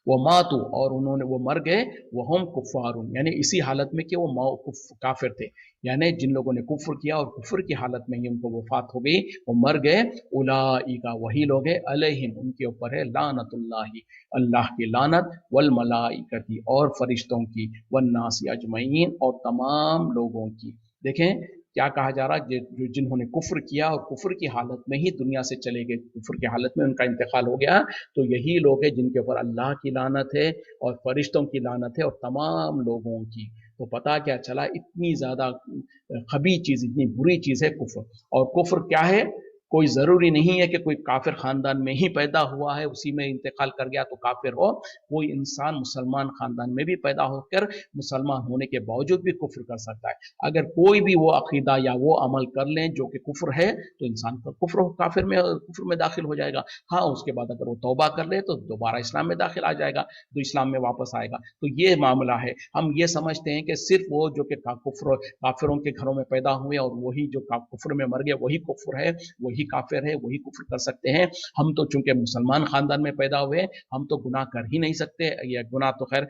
वो मातु, और उन्होंने वो मर गए, वो हम कुफ़ारुन, यानी इसी हालत में कि वो काफिर थे, यानी जिन लोगों ने कुफ्र किया और कुफ्र की हालत में ही उनको वफात हो गई, वो मर गए, उलाइका, वही लोग हैं, अलैहिम, उनके ऊपर है लानतुल्लाहि, अल्लाह की लानत, वल मलाइकती, और फरिश्तों की, वन्नासी अजमईन, और तमाम लोगों की। देखें क्या कहा जा रहा है, जो जिन्होंने कुफ्र किया और कुफ्र की हालत में ही दुनिया से चले गए, कुफ्र की हालत में उनका इंतकाल हो गया, तो यही लोग हैं जिनके ऊपर अल्लाह की लानत है और फरिश्तों की लानत है और तमाम लोगों की। तो पता क्या चला, इतनी ज्यादा खबी चीज, इतनी बुरी चीज है कुफ्र। और कुफ्र क्या है, कोई जरूरी नहीं है कि कोई काफिर खानदान में ही पैदा हुआ है उसी में इंतकाल कर गया तो काफिर हो। कोई इंसान मुसलमान खानदान में भी पैदा होकर मुसलमान होने के बावजूद भी कुफ्र कर सकता है। अगर कोई भी वो अकीदा या वो अमल कर लें जो कि कुफ्र है, तो इंसान का कुफ्र में दाखिल हो जाएगा। हाँ, उसके बाद अगर वो तौबा कर ले तो दोबारा इस्लाम में दाखिल आ जाएगा, तो इस्लाम में वापस आएगा। तो ये मामला है। हम ये समझते हैं कि सिर्फ वो जो कि काफिरों के घरों में पैदा हुए और वही जो कुफ्र में मर गए वही कुफ्र है, वही काफिर है, वही कुफ्र कर सकते हैं। हम तो चूंकि मुसलमान खानदान में पैदा हुए, हम तो गुनाह कर ही नहीं सकते। या गुनाह तो खैर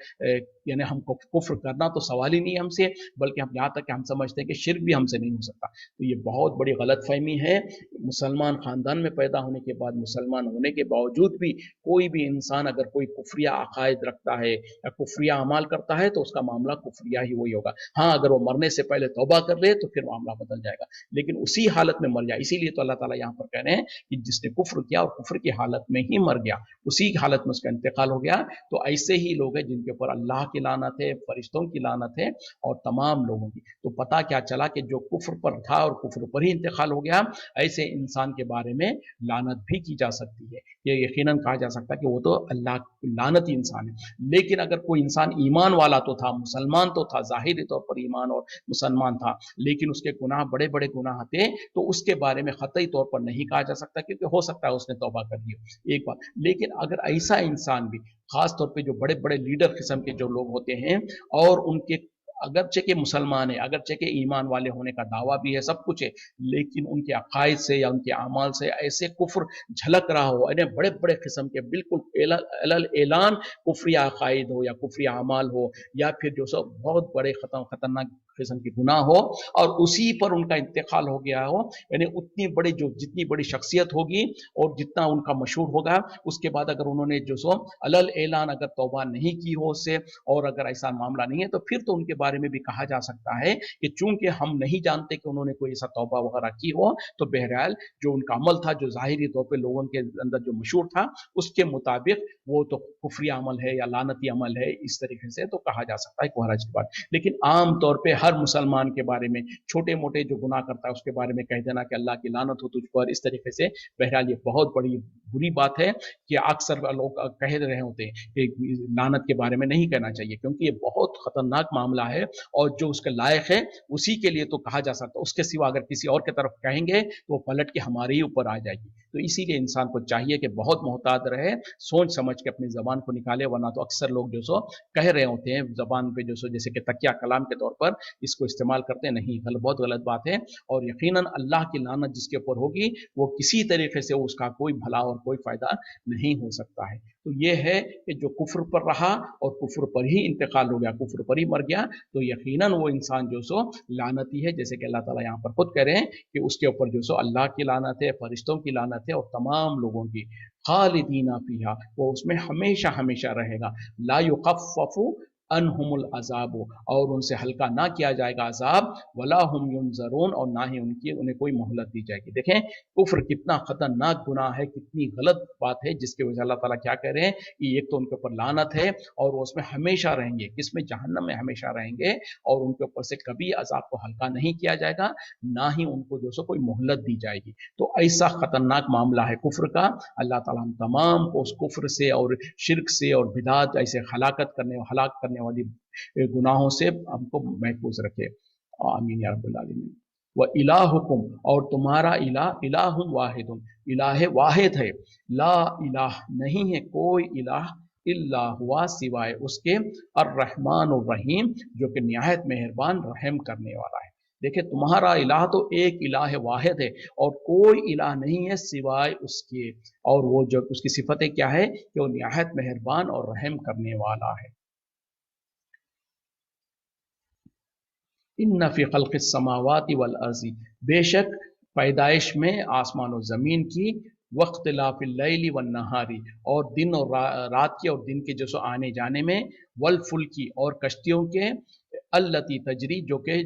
यानी हमको कुफ्र करना तो सवाल ही नहीं है हमसे, बल्कि हम यहाँ तक कि हम समझते हैं कि शिर्क भी हमसे नहीं हो सकता। तो ये बहुत बड़ी गलत फहमी है। मुसलमान खानदान में पैदा होने के बाद, मुसलमान होने के बावजूद भी कोई भी इंसान अगर कोई कुफरिया अकायद रखता है या कुफरिया अमाल करता है तो उसका मामला कुफरिया ही वही होगा। हाँ, अगर वो मरने से पहले तौबा कर ले तो फिर मामला बदल जाएगा, लेकिन उसी हालत में मर जाए। इसीलिए तो अल्लाह ताला यहाँ पर कह रहे हैं कि जिसने कुफ्र किया और कुफ्र की हालत में ही मर गया, उसी हालत में उसका इंतकाल हो गया, तो ऐसे ही लोग हैं जिनके ऊपर अल्लाह की लानत है, फरिश्तों की लानत है और तमाम लोगों की। तो पता क्या चला कि जो कुफ्र पर था और कुफ्र पर ही इंतकाल हो गया, ऐसे इंसान के बारे में लानत भी की जा सकती है। ये यकीनन कहा जा सकता है कि वो तो अल्लाह की लानती इंसान है। लेकिन अगर कोई इंसान ईमान वाला तो था, मुसलमान तो था, जाहिरी तौर पर ईमान और मुसलमान था, लेकिन उसके गुनाह बड़े बड़े गुनाह थे, तो उसके बारे में कतई तौर पर नहीं कहा जा सकता, क्योंकि हो सकता है उसने तौबा कर ली हो, एक बात। लेकिन अगर ऐसा इंसान भी, खास तौर पे जो बड़े बड़े लीडर किस्म के जो लोग होते हैं और उनके अगरचे के मुसलमान है, अगरचे के ईमान वाले होने का दावा भी है, सब कुछ है, लेकिन उनके अकायद से या उनके अमाल से ऐसे कुफ्र झलक रहा हो, यानी बड़े बड़े किस्म के बिल्कुल अलल एलान कुफरिया अकायद हो या कुफरिया अमाल हो, या फिर जो सब बहुत बड़े खतरनाक किस्म के गुनाह हो और उसी पर उनका इंतकाल हो गया हो, यानी उतनी बड़ी जो जितनी बड़ी शख्सियत होगी और जितना उनका मशहूर होगा, उसके बाद अगर उन्होंने जो सो अलल एलान अगर तौबा नहीं की हो उससे, और अगर ऐसा मामला नहीं है, तो फिर तो उनके बारे में भी कहा जा सकता है कि चूंकि हम नहीं जानते कि उन्होंने कोई ऐसा तौबा वगैरह की हो, तो बहरहाल जो उनका अमल था, जो जाहिरी तौर पर लोगों के अंदर जो मशहूर था, उसके मुताबिक वो तो कुफरी अमल है या लानती अमल है, इस तरीके से तो कहा जा सकता है, कोई हरज की बात। लेकिन आम तौर पर हर मुसलमान के बारे में छोटे मोटे जो गुनाह करता है उसके बारे में कह देना कि अल्लाह की लानत हो तुझ पर, इस तरीके से, बहरहाल ये बहुत बड़ी बुरी बात है कि अक्सर लोग कह रहे होते हैं कि लानत के बारे में नहीं कहना चाहिए, क्योंकि ये बहुत खतरनाक मामला है और जो उसके लायक है उसी के लिए तो कहा जा सकता है। उसके सिवा अगर किसी और की तरफ कहेंगे तो वो पलट के हमारे ही ऊपर आ जाएगी। تو इसीलिए इंसान को चाहिए कि बहुत मोहतात रहे, सोच समझ के अपनी ज़बान को निकाले, वरना तो अक्सर लोग जो सो कह रहे होते हैं ज़बान पे जो सो जैसे कि तकिया कलाम के तौर पर इसको इस्तेमाल करते हैं। नहीं, बहुत गलत बात है। और यकीनन अल्लाह की लानत जिसके ऊपर होगी वो किसी तरीके से उसका कोई भला और कोई फ़ायदा नहीं हो सकता है। तो ये है कि जो कुफ्र पर रहा और कुफ्र पर ही इंतकाल हो गया, कुफ्र पर ही मर गया, तो यकीनन वो इंसान जो सो लानती है, जैसे कि अल्लाह ताला यहाँ पर खुद कह रहे हैं कि उसके ऊपर जो सो अल्लाह की लानत है, फरिश्तों की लानत है और तमाम लोगों की। खालिदीना फीहा, वो उसमें हमेशा हमेशा रहेगा। ला युखफ़फ़ु अनहुमुल अज़ाबु, और उनसे हल्का ना किया जाएगा अजाब, वला हुम युनज़रून, और ना ही उन्हें कोई मोहलत दी जाएगी। देखें कुफ्र कितना खतरनाक गुनाह है, कितनी गलत बात है, जिसकी वजह से अल्लाह ताला क्या कह रहे हैं कि एक तो उनके ऊपर लानत है और वो उसमें हमेशा रहेंगे, किसमें, जहन्नम में हमेशा रहेंगे, और उनके ऊपर से कभी अजाब को हल्का नहीं किया जाएगा, ना ही उनको जो सो कोई मोहलत दी जाएगी। तो ऐसा खतरनाक मामला है कुफ्र का। अल्लाह ताला हम तमाम को उस कुफ्र से और शिरक से और बिदात ऐसे हलाक करने वाली गुनाहों से हमको महफूज रखे। आमीन या रब्बल आलमीन। व इलाहुकुम, और तुम्हारा इलाहुम वाहिदुन, इलाह वाहिद है। ला इलाह, नहीं है कोई इलाह, इल्ला हुआ, सिवाय उसके, अर्रहमान रहीम, जो कि निहायत मेहरबान रहम करने वाला है। देखिए तुम्हारा इलाह तो एक इलाह वाहिद है और कोई इलाह नहीं है सिवाय उसके, और वो जो उसकी सिफतें क्या है कि वो निहायत मेहरबान और रहम करने वाला है। इन्ना फी खल्क़िस समावाति वल अर्ज़ि, बेशक पैदाइश में आसमान और ज़मीन की, वख्तिलाफ़िल लैली वन नहारी, और दिन और रात के और दिन के जो सो आने जाने में, वल फुल्की, और कश्तियों के, अल्लती तजरी, जो कि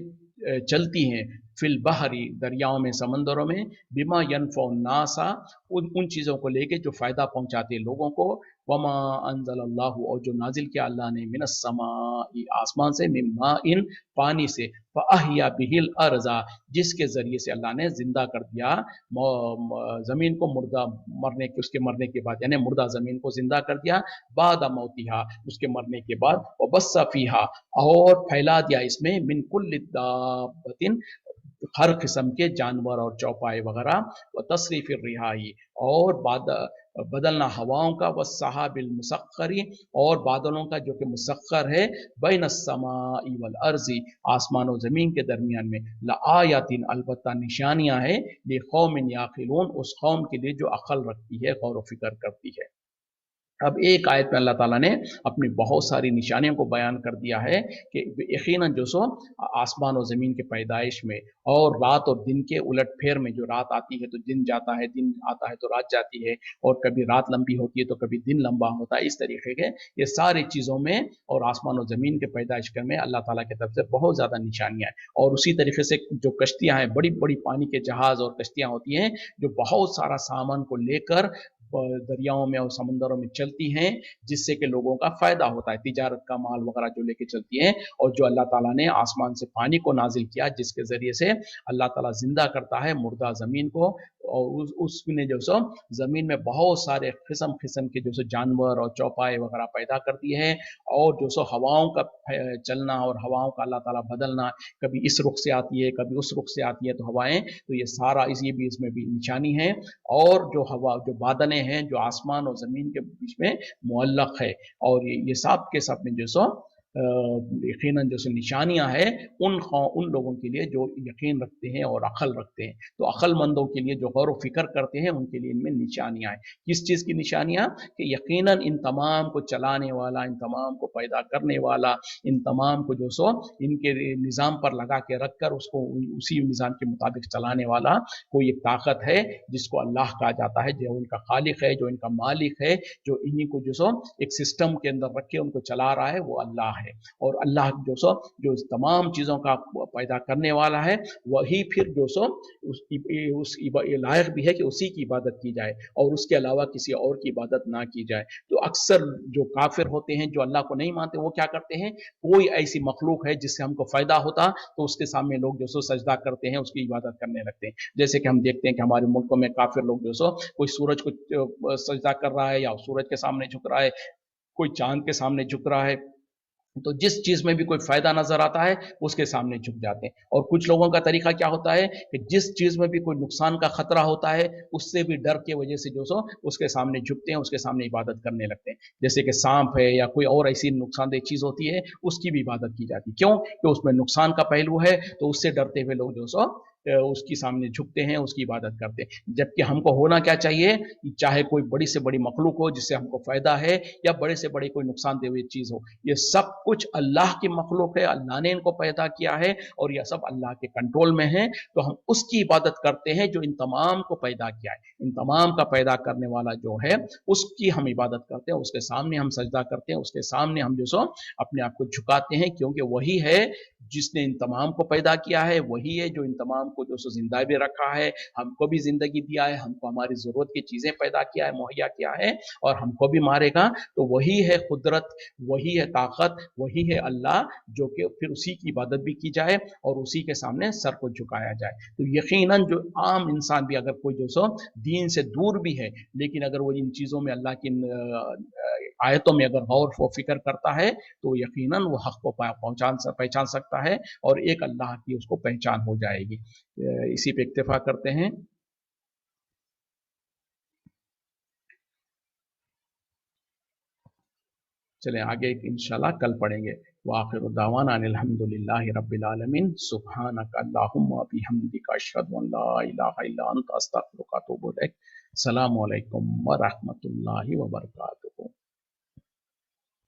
चलती हैं, फिल बहरी, दरियाओं में, समंदरों में, बिमा यनफ़उ नासा, उन चीज़ों को लेके जो फ़ायदा पहुँचाते हैं लोगों को, वमा अंज़लल्लाहु, और जो नाजिल किया अल्लाह ने, मिनस समाई, आसमान से, मिम्मा इन, पानी से, फ़अहिया बिहिल अर्ज़ा, जिसके ज़रिए से अल्लाह ने ज़िंदा कर दिया ज़मीन को, उसके मरने के बाद, यानी मुर्दा ज़मीन को ज़िंदा कर दिया, बाद मौतिहा, उसके मरने के बाद, व बस्सा फ़ीहा, और फैला दिया इसमें, मिन कुल्लि दाब्बतिन, हर किस्म के जानवर और चौपाए वगैरह, व तसरीफ़ रिहाई, और बदलना हवाओं का, व सहाबिल मुसक्खरी, और बादलों का जो कि मुसक्खर है, बैन अस्समाई वल अर्ज़ी, आसमान और ज़मीन के दरमियान में, लआयातिन, अलबत्ता निशानियाँ हैं, लिक़ौमिन याक़िलून, उस कौम के लिए जो अक़ल रखती है, गौर व फ़िक्र करती है। अब एक आयत में अल्लाह ताला ने अपनी बहुत सारी निशानियों को बयान कर दिया है कि यकीनन जो सो आसमान और ज़मीन के पैदाइश में, और रात और दिन के उलट फेर में, जो रात आती है तो दिन जाता है, दिन आता है तो रात जाती है, और कभी रात लंबी होती है तो कभी दिन लंबा होता है, इस तरीके के ये सारी चीज़ों में और आसमान और ज़मीन के पैदाइश में अल्लाह ताला की तरफ से बहुत ज़्यादा निशानियाँ हैं। और उसी तरीके से जो कश्तियाँ हैं, बड़ी बड़ी पानी के जहाज़ और कश्तियाँ होती हैं, जो बहुत सारा सामान को लेकर दरियाओं में और समंदरों में चलती हैं, जिससे कि लोगों का फ़ायदा होता है, तिजारत का माल वगैरह जो लेके चलती हैं। और जो अल्लाह ताला ने आसमान से पानी को नाजिल किया, जिसके ज़रिए से अल्लाह ताला ज़िंदा करता है मुर्दा ज़मीन को, और उसने जो सो ज़मीन में बहुत सारे किस्म के जो सो जानवर और चौपाए वगैरह पैदा कर दिए हैं। और जो सो हवाओं का चलना और हवाओं का अल्लाह ताला बदलना, कभी इस रुख से आती है, कभी उस रुख से आती है, तो हवाएं, तो ये सारा इसमें भी निशानी है। और जो बादलें हैं, जो आसमान और ज़मीन के बीच में मुअल्लक़ है, और ये सब के सब में जो सो यकीनन जो सो निशानियाँ हैं उन लोगों के लिए जो यकीन रखते हैं और अक़ल रखते हैं। तो अक़लमंदों के लिए, जो गौर व फ़िक्र करते हैं, उनके लिए इनमें निशानियाँ हैं। किस चीज़ की निशानियाँ? कि यकीनन इन तमाम को चलाने वाला, इन तमाम को पैदा करने वाला, इन तमाम को जो सो इनके निज़ाम पर लगा के रख कर उसको उसी निज़ाम के मुताबिक चलाने वाला कोई एक ताकत है, जिसको अल्लाह कहा जाता है, जो इनका खालिक है, जो इनका मालिक है, जो इन्हीं को जो सो एक सिस्टम के अंदर रख के उनको चला रहा है, वो अल्लाह है। और अल्लाह जो तमाम चीज़ों का पैदा करने वाला है, वही फिर जो सो उस लायक भी है कि उसी की इबादत की जाए और उसके अलावा किसी और की इबादत ना की जाए। तो अक्सर जो काफिर होते हैं, जो अल्लाह को नहीं मानते, वो क्या करते हैं, कोई ऐसी मखलूक है जिससे हमको फ़ायदा होता, तो उसके सामने लोग जो सो सजदा करते हैं, उसकी इबादत करने लगते हैं। जैसे कि हम देखते हैं कि हमारे मुल्कों में काफिर लोग जो सो कोई सूरज को सजदा कर रहा है, या सूरज के सामने झुक रहा है, कोई चाँद के सामने झुक रहा है, तो जिस चीज में भी कोई फायदा नजर आता है उसके सामने झुक जाते हैं। और कुछ लोगों का तरीका क्या होता है कि जिस चीज में भी कोई नुकसान का खतरा होता है उससे भी डर के वजह से जो सो उसके सामने झुकते हैं, उसके सामने इबादत करने लगते हैं। जैसे कि सांप है या कोई और ऐसी नुकसानदेह चीज होती है, उसकी भी इबादत की जाती है। क्यों? कि उसमें नुकसान का पहलू है, तो उससे डरते हुए लोग जो सो उसकी सामने झुकते हैं, उसकी इबादत करते हैं। जबकि हमको होना क्या चाहिए, चाहे कोई बड़ी से बड़ी मखलूक हो जिससे हमको फायदा है, या बड़े से बड़े कोई नुकसान दे हुई चीज हो, ये सब कुछ अल्लाह की मखलूक है, अल्लाह ने इनको पैदा किया है और यह सब अल्लाह के कंट्रोल में है। तो हम उसकी इबादत करते हैं जो इन तमाम को पैदा किया है। इन तमाम का पैदा करने वाला जो है उसकी हम इबादत करते हैं, उसके सामने हम सजदा करते हैं, उसके सामने हम जो सो अपने आप को झुकाते हैं, क्योंकि वही है जिसने इन तमाम को पैदा किया है, वही है जो इन तमाम को जो सो जिंदा भी रखा है, हमको भी जिंदगी दिया है, हमको हमारी जरूरत की चीजें पैदा किया है, मुहैया किया है, और हमको भी मारेगा। तो वही है कुदरत, वही है ताकत, वही है अल्लाह, जो कि फिर उसी की इबादत भी की जाए और उसी के सामने सर को झुकाया जाए। तो यकीनन जो आम इंसान भी, अगर कोई जो सो दीन से दूर भी है, लेकिन अगर वो इन चीज़ों में, अल्लाह की आयतों में अगर गौर व फिक्र करता है, तो यकीनन वो हक को पहचान सकता है और एक अल्लाह की उसको पहचान हो जाएगी। इसी पे इक्तिफा करते हैं। चलें आगे इंशाल्लाह कल पढ़ेंगे। वाखिर दावाना अनिल हम्दुलिल्लाहि रब्बिल आलमीन, सुब्हानक अल्लाहुम्मा बिहम्दिका अशहदु अन ला इलाहा इल्ला अंता अस्तगफिरुका व अतूबु इलैक। अस्सलामु अलैकुम व रहमतुल्लाहि व बरकातुहू।